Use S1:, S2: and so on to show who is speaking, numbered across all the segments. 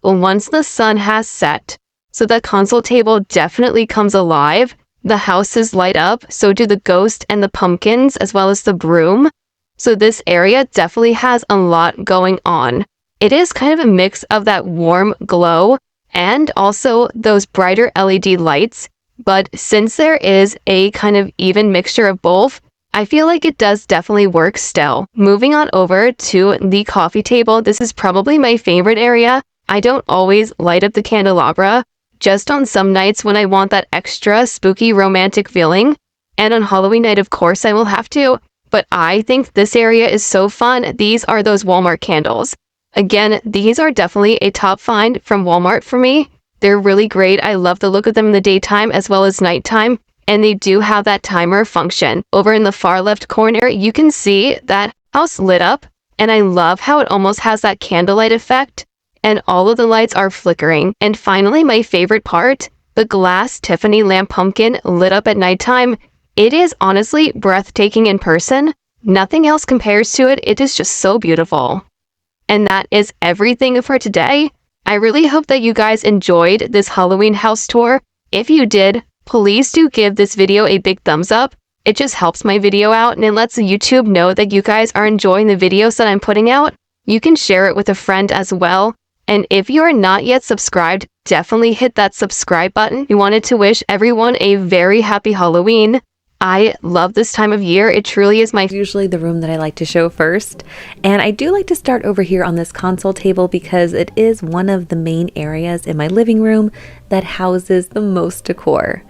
S1: once the sun has set. So the console table definitely comes alive. The houses light up, so do the ghost and the pumpkins, as well as the broom. So this area definitely has a lot going on. It is kind of a mix of that warm glow and also those brighter LED lights. But since there is a kind of even mixture of both, I feel like it does definitely work still. Moving on over to the coffee table, this is probably my favorite area. I don't always light up the candelabra, just on some nights when I want that extra spooky romantic feeling. And on Halloween night, of course, I will have to. But I think this area is so fun. These are those Walmart candles. Again, these are definitely a top find from Walmart for me. They're really great. I love the look of them in the daytime as well as nighttime. And they do have that timer function. Over in the far left corner, you can see that house lit up. And I love how it almost has that candlelight effect. And all of the lights are flickering. And finally, my favorite part, the glass Tiffany lamp pumpkin lit up at nighttime. It is honestly breathtaking in person. Nothing else compares to it. It is just so beautiful. And that is everything for today. I really hope that you guys enjoyed this Halloween house tour. If you did, please do give this video a big thumbs up. It just helps my video out and it lets YouTube know that you guys are enjoying the videos that I'm putting out. You can share it with a friend as well. And if you are not yet subscribed, definitely hit that subscribe button. We wanted to wish everyone a very happy Halloween. I love this time of year. It truly is usually the room that I like to show first. And I do like to start over here on this console table because it is one of the main areas in my living room that houses the most decor.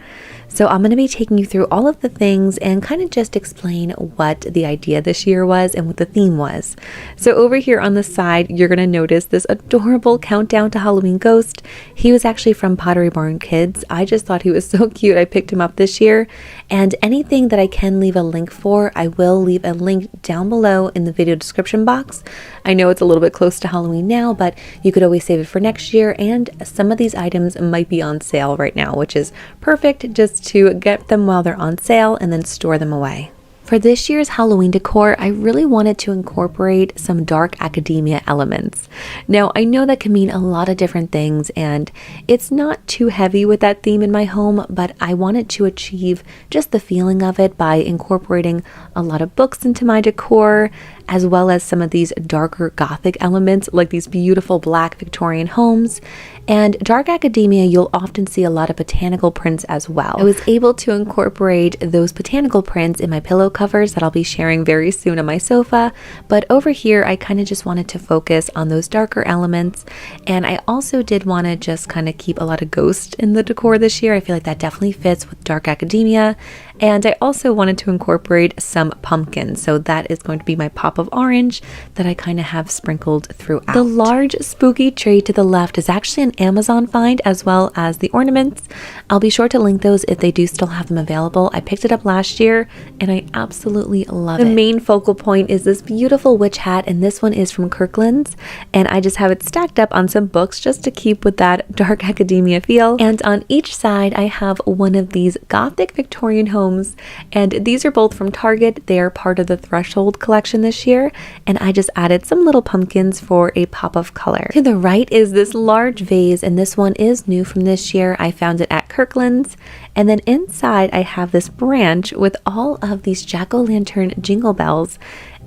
S1: So I'm going to be taking you through all of the things and kind of just explain what the idea this year was and what the theme was. So over here on the side, you're going to notice this adorable countdown to Halloween ghost. He was actually from Pottery Barn Kids. I just thought he was so cute. I picked him up this year. And anything that I can leave a link for, I will leave a link down below in the video description box. I know it's a little bit close to Halloween now, but you could always save it for next year. And some of these items might be on sale right now, which is perfect just to get them while they're on sale and then store them away. For this year's Halloween decor, I really wanted to incorporate some dark academia elements. Now, I know that can mean a lot of different things and it's not too heavy with that theme in my home, but I wanted to achieve just the feeling of it by incorporating a lot of books into my decor, as well as some of these darker Gothic elements like these beautiful black Victorian homes. And dark academia, you'll often see a lot of botanical prints as well. I was able to incorporate those botanical prints in my pillow covers that I'll be sharing very soon on my sofa, but over here I kind of just wanted to focus on those darker elements. And I also did want to just kind of keep a lot of ghosts in the decor this year. I feel like that definitely fits with dark academia. And I also wanted to incorporate some pumpkins, so that is going to be my pop of orange that I kind of have sprinkled throughout. The large spooky tree to the left is actually an Amazon find, as well as the ornaments. I'll be sure to link those if they do still have them available. I picked it up last year and I absolutely love it. The main focal point is this beautiful witch hat, and this one is from Kirkland's, and I just have it stacked up on some books just to keep with that dark academia feel. And on each side I have one of these Gothic Victorian homes, and these are both from Target. They are part of the Threshold collection this year, and I just added some little pumpkins for a pop of color. To the right is this large vase, and this one is new from this year. I found it at Kirkland's. And then inside I have this branch with all of these jack-o'-lantern jingle bells.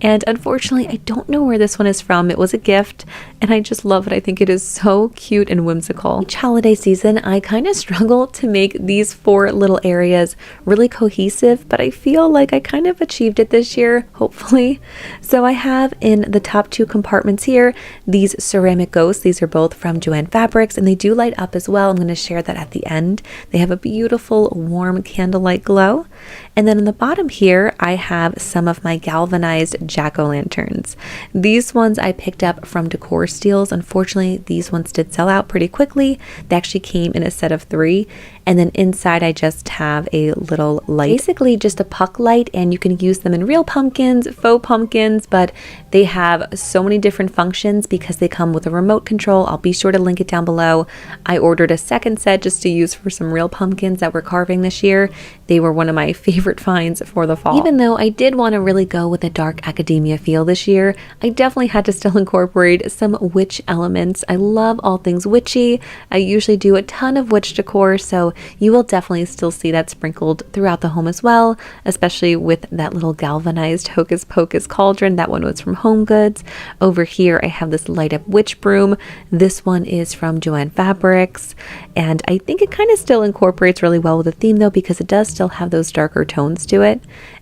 S1: And unfortunately, I don't know where this one is from. It was a gift, and I just love it. I think it is so cute and whimsical. Each holiday season, I kind of struggle to make these 4 little areas really cohesive, but I feel like I kind of achieved it this year, hopefully. So I have in the top 2 compartments here, these ceramic ghosts. These are both from Joann Fabrics, and they do light up as well. I'm going to share that at the end. They have a beautiful, warm candlelight glow. And then on the bottom here, I have some of my galvanized jack-o'-lanterns. These ones I picked up from Decor Steals. Unfortunately, these ones did sell out pretty quickly. They actually came in a set of 3. And then inside I just have a little light, basically just a puck light, and you can use them in real pumpkins, faux pumpkins, but they have so many different functions because they come with a remote control. I'll be sure to link it down below. I ordered a second set just to use for some real pumpkins that we're carving this year. They were one of my favorite finds for the fall. Even though I did want to really go with a dark academia feel this year, I definitely had to still incorporate some
S2: some witch elements. I love all things witchy. I usually do a ton of witch decor, so you will definitely still see that sprinkled throughout the home as well, especially with that little galvanized Hocus Pocus cauldron. That one was from Home Goods. Over here, I have this light up witch broom. This one is from Joann Fabrics, and I think it kind of still incorporates really well with the theme though, because it does still have those darker tones to it.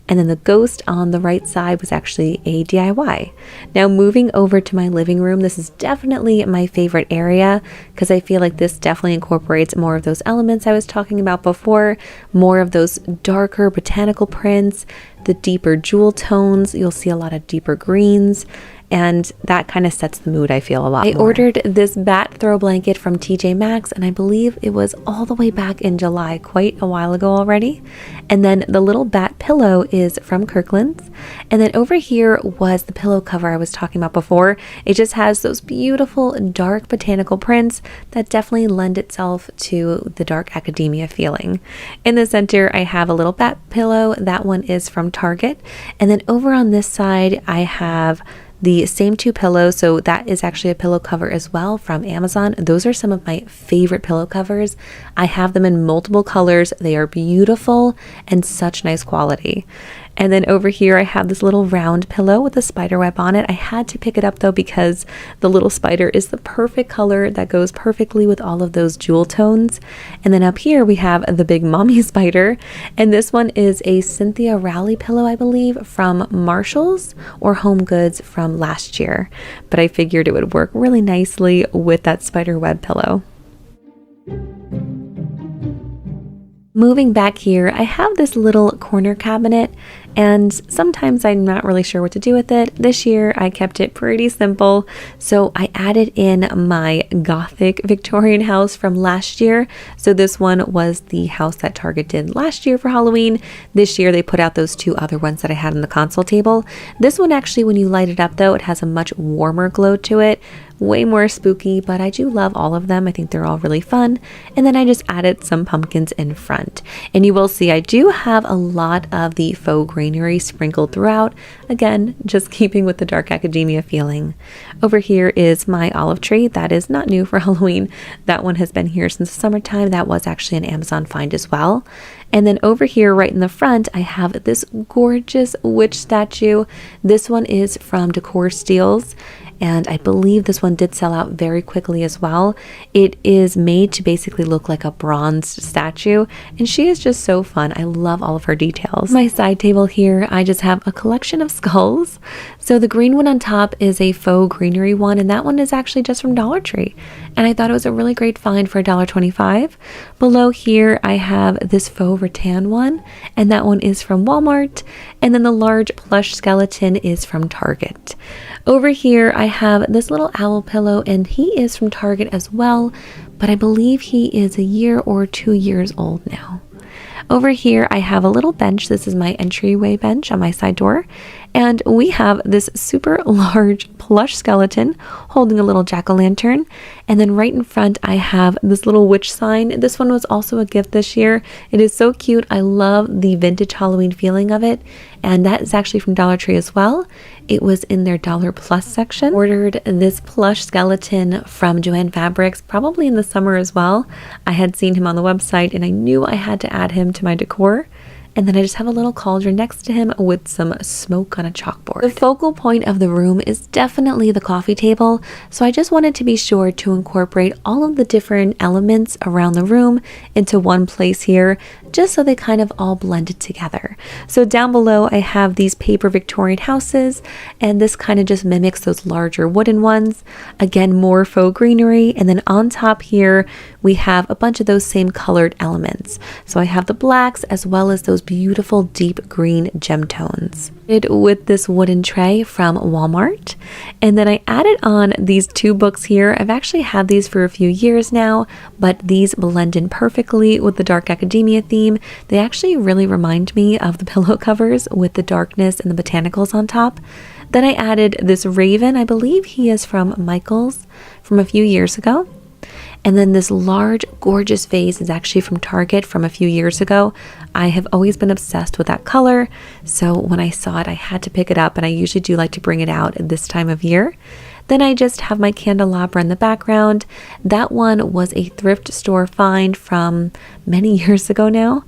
S2: And then the ghost on the right side was actually a DIY. Now moving over to my living room, this is definitely my favorite area because I feel like this definitely incorporates more of those elements I was talking about before, more of those darker botanical prints, the deeper jewel tones. You'll see a lot of deeper greens, and that kind of sets the mood, I feel, a lot more. I ordered this bat throw blanket from TJ Maxx, and I believe it was all the way back in July, quite a while ago already. And then the little bat pillow is from Kirkland's. And then over here was the pillow cover I was talking about before. It just has those beautiful dark botanical prints that definitely lend itself to the dark academia feeling. In the center, I have a little bat pillow. That one is from Target. And then over on this side, I have the same two pillows, so that is actually a pillow cover as well from Amazon. Those are some of my favorite pillow covers. I have them in multiple colors. They are beautiful and such nice quality. And then over here, I have this little round pillow with a spider web on it. I had to pick it up though because the little spider is the perfect color that goes perfectly with all of those jewel tones. And then up here, we have the big mommy spider. And this one is a Cynthia Rowley pillow, I believe, from Marshall's or Home Goods from last year. But I figured it would work really nicely with that spider web pillow. Moving back here, I have this little corner cabinet, and sometimes I'm not really sure what to do with it. This year, I kept it pretty simple, so I added in my Gothic Victorian house from last year. So this one was the house that Target did last year for Halloween. This year, they put out those two other ones that I had on the console table. This one actually, when you light it up though, it has a much warmer glow to it. Way more spooky, but I do love all of them. I think they're all really fun. And then I just added some pumpkins in front. And you will see I do have a lot of the faux greenery sprinkled throughout. Again, just keeping with the dark academia feeling. Over here is my olive tree. That is not new for Halloween. That one has been here since the summertime. That was actually an Amazon find as well. And then over here, right in the front, I have this gorgeous witch statue. This one is from Decor Steals, and I believe this one did sell out very quickly as well. It is made to basically look like a bronzed statue, and she is just so fun. I love all of her details. My side table here, I just have a collection of skulls. So the green one on top is a faux greenery one, and that one is actually just from Dollar Tree. And I thought it was a really great find for $1.25. Below here, I have this faux rattan one, and that one is from Walmart. And then the large plush skeleton is from Target. Over here, I have this little owl pillow, and he is from Target as well, but I believe he is a year or 2 years old now. Over here, I have a little bench. This is my entryway bench on my side door. And we have this super large plush skeleton holding a little jack-o'-lantern. And then right in front, I have this little witch sign. This one was also a gift this year. It is so cute. I love the vintage Halloween feeling of it. And that is actually from Dollar Tree as well. It was in their Dollar Plus section. Ordered this plush skeleton from Joann Fabrics, probably in the summer as well. I had seen him on the website and I knew I had to add him to my decor. And then I just have a little cauldron next to him with some smoke on a chalkboard. The focal point of the room is definitely the coffee table, so I just wanted to be sure to incorporate all of the different elements around the room into one place here, just so they kind of all blended together. So down below, I have these paper Victorian houses, and this kind of just mimics those larger wooden ones. Again, more faux greenery, and then on top here, we have a bunch of those same colored elements. So I have the blacks as well as those beautiful deep green gem tones. With this wooden tray from Walmart. And then I added on these two books here. I've actually had these for a few years now, but these blend in perfectly with the dark academia theme. They actually really remind me of the pillow covers with the darkness and the botanicals on top. Then I added this raven. I believe he is from Michael's from a few years ago. And then this large, gorgeous vase is actually from Target from a few years ago. I have always been obsessed with that color, so when I saw it, I had to pick it up, and I usually do like to bring it out at this time of year. Then I just have my candelabra in the background. That one was a thrift store find from many years ago now.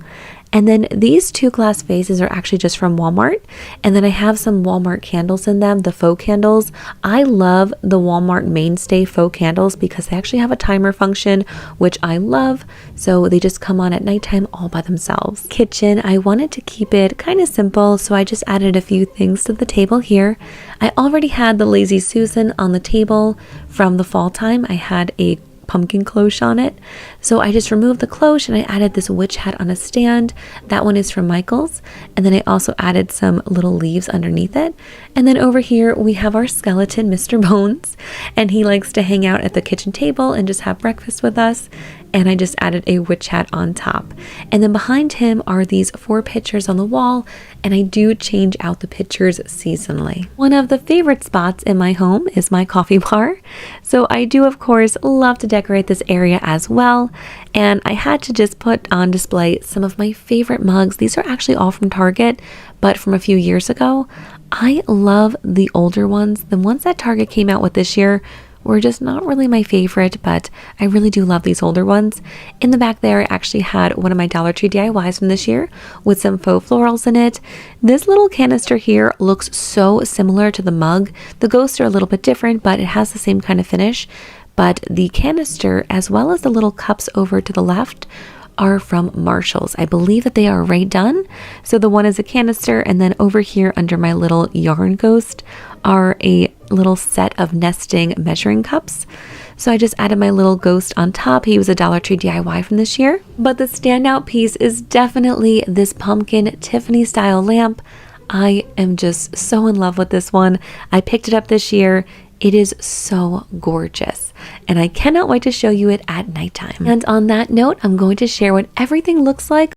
S2: And then these two glass vases are actually just from Walmart. And then I have some Walmart candles in them, the faux candles. I love the Walmart mainstay faux candles because they actually have a timer function, which I love. So they just come on at nighttime all by themselves. Kitchen, I wanted to keep it kind of simple, so I just added a few things to the table here. I already had the Lazy Susan on the table from the fall time. I had a pumpkin cloche on it. So I just removed the cloche and I added this witch hat on a stand. That one is from Michael's. And then I also added some little leaves underneath it. And then over here we have our skeleton, Mr. Bones. And he likes to hang out at the kitchen table and just have breakfast with us. And I just added a witch hat on top. And then behind him are these 4 pictures on the wall, and I do change out the pictures seasonally. One of the favorite spots in my home is my coffee bar. So I do, of course, love to decorate this area as well. And I had to just put on display some of my favorite mugs. These are actually all from Target, but from a few years ago. I love the older ones. The ones that Target came out with this year were just not really my favorite, but I really do love these older ones. In the back there, I actually had one of my Dollar Tree DIYs from this year with some faux florals in it. This little canister here looks so similar to the mug. The ghosts are a little bit different, but it has the same kind of finish. But the canister, as well as the little cups over to the left, are from Marshall's. I believe that they are already done. So the one is a canister, and then over here under my little yarn ghost are a little set of nesting measuring cups. So I just added my little ghost on top. He was a Dollar Tree DIY from this year. But the standout piece is definitely this pumpkin Tiffany style lamp. I am just so in love with this one. I picked it up this year. It is so gorgeous, and I cannot wait to show you it at nighttime. And on that note, I'm going to share what everything looks like